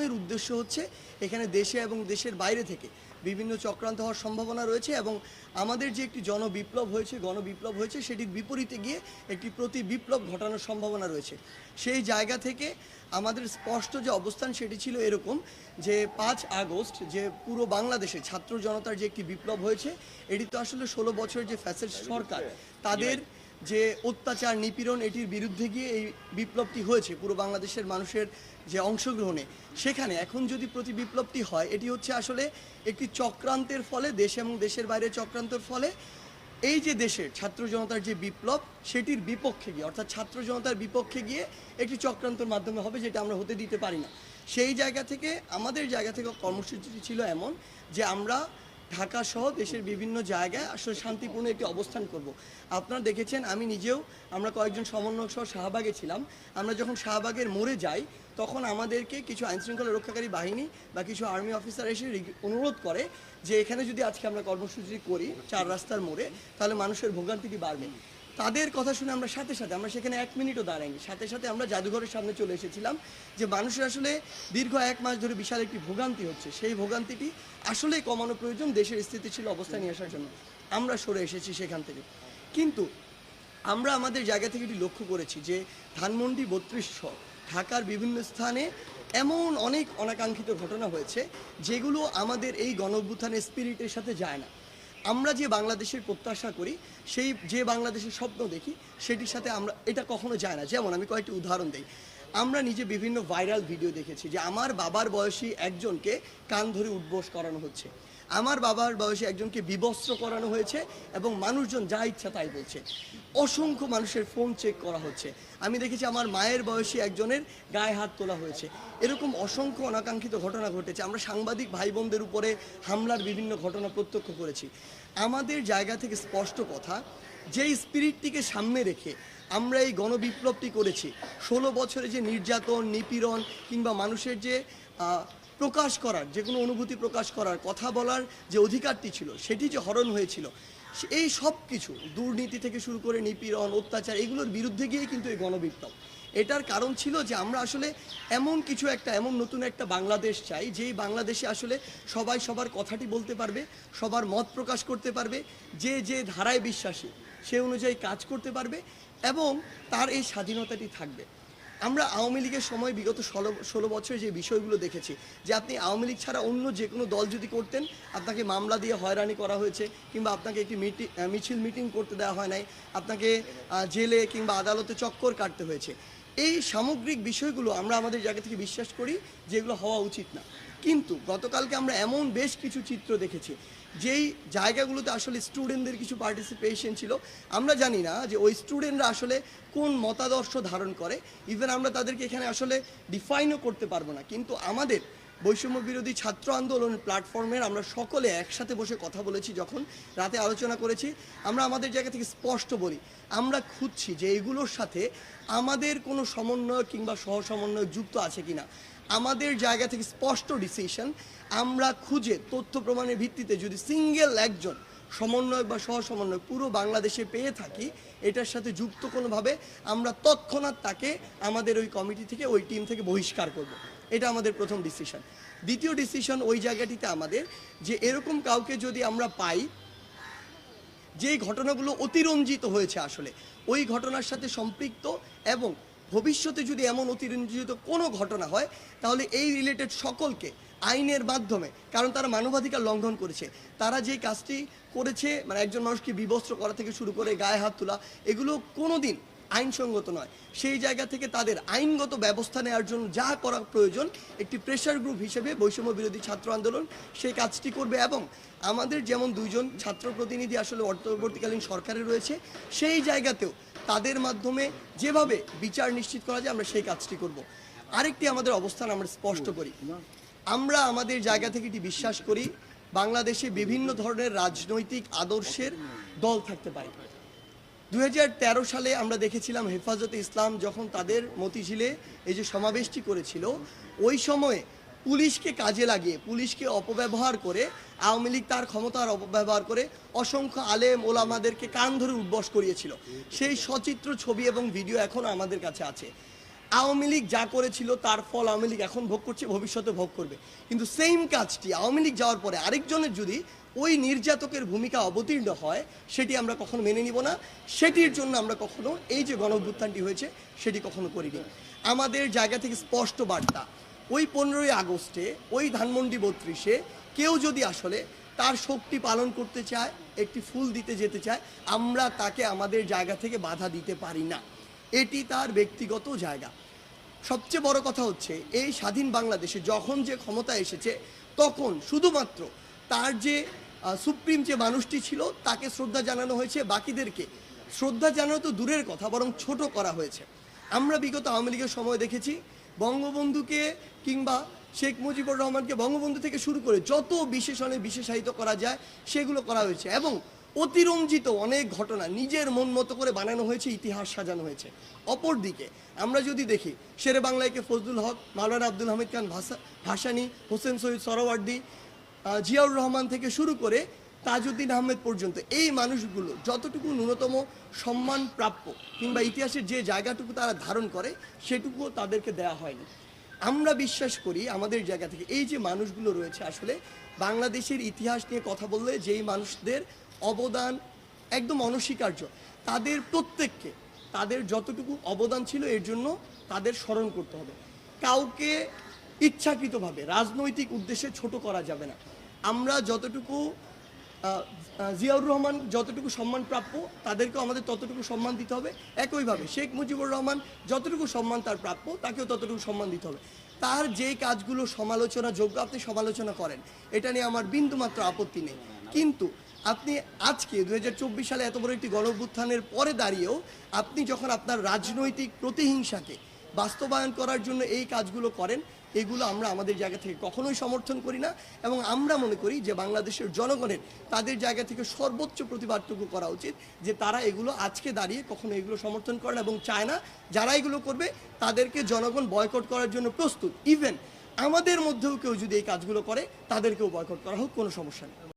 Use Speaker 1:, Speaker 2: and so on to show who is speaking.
Speaker 1: গঠনের উদ্দেশ্য হচ্ছে এখানে দেশে এবং দেশের বাইরে থেকে বিভিন্ন চক্রান্ত হওয়ার সম্ভাবনা রয়েছে এবং আমাদের যে একটি জনবিপ্লব হয়েছে গণবিপ্লব হয়েছে সেটির বিপরীতে গিয়ে একটি প্রতি বিপ্লব ঘটানোর সম্ভাবনা রয়েছে। সেই জায়গা থেকে আমাদের স্পষ্ট যে অবস্থান সেটি ছিল এরকম যে 5 আগস্ট যে পুরো বাংলাদেশে ছাত্র জনতার যে একটি বিপ্লব হয়েছে এটি তো আসলে 16 বছরের যে ফ্যাসিস্ট সরকার তাদের যে অত্যাচার নিপীড়ন এটির বিরুদ্ধে গিয়ে এই বিপ্লবটি হয়েছে পুরো বাংলাদেশের মানুষের যে অংশগ্রহণে। সেখানে এখন যদি প্রতি বিপ্লবটি হয় এটি হচ্ছে আসলে একটি চক্রান্তের ফলে দেশ এবং দেশের বাইরে চক্রান্তের ফলে এই যে দেশের ছাত্র জনতার যে বিপ্লব সেটির বিপক্ষে গিয়ে অর্থাৎ ছাত্র জনতার বিপক্ষে গিয়ে একটি চক্রান্তের মাধ্যমে হবে যেটা আমরা হতে দিতে পারি না। সেই জায়গা থেকে আমাদের জায়গা থেকে কর্মসূচিটি ছিল এমন যে আমরা ঢাকা সহ দেশের বিভিন্ন জায়গায় আসলে শান্তিপূর্ণ একটি অবস্থান করব। আপনারা দেখেছেন আমি নিজেও আমরা কয়েকজন সমন্বয়ক সহ শাহবাগে ছিলাম। আমরা যখন শাহবাগের মোড়ে যাই তখন আমাদেরকে কিছু আইনশৃঙ্খলা রক্ষাকারী বাহিনী বা কিছু আর্মি অফিসার এসে অনুরোধ করে যে এখানে যদি আজকে আমরা কর্মসূচি করি 4 রাস্তার মোড়ে তাহলে মানুষের ভোগান্তিটি বাড়বে। তাদের কথা শুনে আমরা সাথে আমরা সেখানে 1 মিনিটও দাঁড়াইনি, সাথে আমরা জাদুঘরের সামনে চলে এসেছিলাম যে মানুষের আসলে দীর্ঘ 1 মাস ধরে বিশাল একটি ভোগান্তি হচ্ছে, সেই ভোগান্তিটি আসলেই কমানো প্রয়োজন দেশের স্থিতিশীল অবস্থা নিয়ে আসার জন্য। আমরা সরে এসেছি সেখান থেকে। কিন্তু আমরা আমাদের জায়গা থেকে এটি লক্ষ্য করেছি যে ধানমন্ডি 32 ঢাকার বিভিন্ন স্থানে এমন অনেক অনাকাঙ্ক্ষিত ঘটনা হয়েছে যেগুলো আমাদের এই গণঅভ্যুত্থানের স্পিরিটের সাথে যায় না। আমরা যে বাংলাদেশের প্রত্যাশা করি সেই যে বাংলাদেশের স্বপ্ন দেখি সেটির সাথে আমরা এটা কখনো যায় না। যেমন আমি কয়েকটি উদাহরণ দিই। আমরা নিজে বিভিন্ন ভাইরাল ভিডিও দেখেছি যে আমার বাবার বয়সী একজনকে কান ধরে উঠবোস করানো হচ্ছে, আমার বাবার বয়সী একজনকে বিবস্ত্র করানো হয়েছে এবং মানুষজন যা ইচ্ছা তাই বলছে। অসংখ্য মানুষের ফোন চেক করা হচ্ছে। আমি দেখেছি আমার মায়ের বয়সী একজনের গায়ে হাত তোলা হয়েছে। এরকম অসংখ্য অনাকাঙ্ক্ষিত ঘটনা ঘটেছে। আমরা সাংবাদিক ভাই বোনদের উপরে হামলার বিভিন্ন ঘটনা প্রত্যক্ষ করেছি। আমাদের জায়গা থেকে স্পষ্ট কথা, যেই স্পিরিটটিকে সামনে রেখে আমরা এই গণবিপ্লবটি করেছি, 16 বছরে যে নির্যাতন নিপীড়ন কিংবা মানুষের যে প্রকাশ করার যে কোনো অনুভূতি প্রকাশ করার কথা বলার যে অধিকারটি ছিল সেটি যে হরণ হয়েছিল, এই সব কিছু দুর্নীতি থেকে শুরু করে নিপীড়ন অত্যাচার এগুলোর বিরুদ্ধে গিয়ে কিন্তু এই গণবিপ্লব। এটার কারণ ছিল যে আমরা আসলে এমন কিছু একটা এমন নতুন একটা বাংলাদেশ চাই যেই বাংলাদেশে আসলে সবাই সবার কথাটি বলতে পারবে, সবার মত প্রকাশ করতে পারবে, যে যে ধারায় বিশ্বাসী সে অনুযায়ী কাজ করতে পারবে এবং তার এই স্বাধীনতাটি থাকবে। আমরা আওয়ামী লীগের সময় বিগত 16 বছরে যে বিষয়গুলো দেখেছি যে আপনি আওয়ামী লীগ ছাড়া অন্য যে কোনো দল যদি করতেন আপনাকে মামলা দিয়ে হয়রানি করা হয়েছে কিংবা আপনাকে একটি মিটিং করতে দেওয়া হয় নাই, আপনাকে জেলে কিংবা আদালতে চক্কর কাটতে হয়েছে। এই সামগ্রিক বিষয়গুলো আমরা আমাদের জায়গা থেকে বিশ্বাস করি যেগুলো হওয়া উচিত না। কিন্তু গতকালকে আমরা এমন বেশ কিছু চিত্র দেখেছি যেই জায়গাগুলোতে আসলে স্টুডেন্টদের কিছু পার্টিসিপেশন ছিল। আমরা জানি না যে ওই স্টুডেন্টরা আসলে কোন মতাদর্শ ধারণ করে, ইভেন আমরা তাদেরকে এখানে আসলে ডিফাইনও করতে পারবো না। কিন্তু আমাদের বৈষম্য বিরোধী ছাত্র আন্দোলনের প্ল্যাটফর্মের আমরা সকলে একসাথে বসে কথা বলেছি, যখন রাতে আলোচনা করেছি, আমরা আমাদের জায়গা থেকে স্পষ্ট বলি আমরা খুঁজছি যে এগুলোর সাথে আমাদের কোনো সমন্বয় কিংবা সহ সমন্বয় যুক্ত আছে কিনা। আমাদের জায়গা থেকে স্পষ্ট ডিসিশন, আমরা খুঁজে তথ্য প্রমাণের ভিত্তিতে যদি সিঙ্গেল একজন সমন্বয়ক বা সহ সমন্বয়ক পুরো বাংলাদেশে পেয়ে থাকি এটার সাথে যুক্ত কোনোভাবে, আমরা তৎক্ষণাৎ তাকে আমাদের ওই কমিটি থেকে ওই টিম থেকে বহিষ্কার করব। এটা আমাদের প্রথম ডিসিশন। দ্বিতীয় ডিসিশন ওই জায়গাটিতে আমাদের যে এরকম কাউকে যদি আমরা পাই যেই ঘটনাগুলো অতিরঞ্জিত হয়েছে আসলে ওই ঘটনার সাথে সম্পৃক্ত এবং ভবিষ্যতে যদি এমন অতিরঞ্জিত কোনো ঘটনা হয় তাহলে এই রিলেটেড সকলকে আইনের মাধ্যমে, কারণ তারা মানবাধিকার লঙ্ঘন করেছে, তারা যে কাজটি করেছে মানে একজন মানুষকে বিবস্ত্র করা থেকে শুরু করে গায়ে হাত তোলা, এগুলো কোনো দিন আইনসঙ্গত নয়। সেই জায়গা থেকে তাদের আইনগত ব্যবস্থা নেওয়ার জন্য যা করা প্রয়োজন একটি প্রেশার গ্রুপ হিসেবে বৈষম্য বিরোধী ছাত্র আন্দোলন সেই কাজটি করবে। এবং আমাদের যেমন 2 জন ছাত্র প্রতিনিধি আসলে অন্তর্বর্তীকালীন সরকারে রয়েছে, সেই জায়গাতেও তাদের মাধ্যমে যেভাবে বিচার নিশ্চিত করা যায় আমরা সেই কাজটি করব। আরেকটি আমাদের অবস্থান আমরা স্পষ্ট করি, আমরা আমাদের জায়গা থেকে এটি বিশ্বাস করি বাংলাদেশে বিভিন্ন ধরনের রাজনৈতিক আদর্শের দল থাকতে পারে। 2013 সালে আমরা দেখেছিলাম হেফাজতে ইসলাম যখন তাদের মতিঝিলে এই যে সমাবেশটি করেছিল, ওই সময়ে পুলিশকে কাজে লাগিয়ে পুলিশকে অপব্যবহার করে আওয়ামী লীগ তার ক্ষমতার অপব্যবহার করে অসংখ্য আলেম ওলামাদেরকে কান ধরে উঠবস করিয়েছিল। সেই সচিত্র ছবি এবং ভিডিও এখনও আমাদের কাছে আছে। আওয়ামী লীগ যা করেছিল তার ফল আওয়ামী লীগ এখন ভোগ করছে, ভবিষ্যতে ভোগ করবে। কিন্তু সেম কাজটি আওয়ামী লীগ যাওয়ার পরে আরেকজনের যদি ওই নির্যাতকের ভূমিকা অবতীর্ণ হয়, সেটি আমরা কখনো মেনে নিব না। সেটির জন্য আমরা কখনো এই যে গণঅভ্যুত্থানটি হয়েছে সেটি কখনো করিনি। আমাদের জায়গা থেকে স্পষ্ট বার্তা, ওই 15ই আগস্টে ওই ধানমন্ডি 32-এ কেউ যদি আসলে তার শক্তি পালন করতে চায়, একটি ফুল দিতে যেতে চায়, আমরা তাকে আমাদের জায়গা থেকে বাধা দিতে পারি না। এটি তার ব্যক্তিগত জায়গা। সবচেয়ে বড় কথা হচ্ছে, এই স্বাধীন বাংলাদেশে যখন যে ক্ষমতা এসেছে তখন শুধুমাত্র তার যে সুপ্রিম যে মানুষটি ছিল তাকে শ্রদ্ধা জানানো হয়েছে, বাকিদেরকে শ্রদ্ধা জানানো তো দূরের কথা, বরং ছোট করা হয়েছে। আমরা বিগত আওয়ামী লীগের সময় দেখেছি বঙ্গবন্ধুকে কিংবা শেখ মুজিবুর রহমানকে বঙ্গবন্ধু থেকে শুরু করে যত বিশেষণে বিশেষায়িত করা যায় সেগুলো করা হয়েছে, এবং অতিরঞ্জিত অনেক ঘটনা নিজের মন মতো করে বানানো হয়েছে, ইতিহাস সাজানো হয়েছে। অপরদিকে আমরা যদি দেখি শেরে বাংলাকে ফজলুল হক, মাওলানা আব্দুল হামিদ খান ভাসানী, হোসেন শহীদ সরওয়ার্দী, জিয়াউর রহমান থেকে শুরু করে তাজউদ্দিন আহমেদ পর্যন্ত এই মানুষগুলো যতটুকু ন্যূনতম সম্মান প্রাপ্য কিংবা ইতিহাসের যে জায়গাটুকু তারা ধারণ করে সেটুকুও তাদেরকে দেওয়া হয়নি। আমরা বিশ্বাস করি আমাদের জায়গা থেকে এই যে মানুষগুলো রয়েছে, আসলে বাংলাদেশের ইতিহাস নিয়ে কথা বললে যেই মানুষদের অবদান একদম অনস্বীকার্য, তাদের প্রত্যেককে তাদের যতটুকু অবদান ছিল এর জন্য তাদের স্মরণ করতে হবে। কাউকে ইচ্ছাকৃতভাবে রাজনৈতিক উদ্দেশ্যে ছোট করা যাবে না। আমরা যতটুকু জিয়াউর রহমান যতটুকু সম্মান প্রাপ্য তাদেরকেও আমাদের ততটুকু সম্মান দিতে হবে। একইভাবে শেখ মুজিবুর রহমান যতটুকু সম্মান তার প্রাপ্য তাকেও ততটুকু সম্মান দিতে হবে। তার যেই কাজগুলো সমালোচনা যোগ্য আপনি সমালোচনা করেন, এটা নিয়ে আমার বিন্দুমাত্র আপত্তি নেই। কিন্তু আপনি আজকে 2024 সালে এত বড় একটি গণঅভ্যুত্থানের পরে দাঁড়িয়েও আপনি যখন আপনার রাজনৈতিক প্রতিহিংসাকে বাস্তবায়ন করার জন্য এই কাজগুলো করেন, এগুলো আমরা আমাদের জায়গা থেকে কখনোই সমর্থন করি না। এবং আমরা মনে করি যে বাংলাদেশের জনগণের তাদের জায়গা থেকে সর্বোচ্চ প্রতিবাদটুকু করা উচিত, যে তারা এগুলো আজকে দাঁড়িয়ে কখনো এগুলো সমর্থন করে না এবং চায় না যারা এগুলো করবে তাদেরকে জনগণ বয়কট করার জন্য প্রস্তুত। ইভেন আমাদের মধ্যেও কেউ যদি এই কাজগুলো করে তাদেরকেও বয়কট করা হোক, কোনো সমস্যা নেই।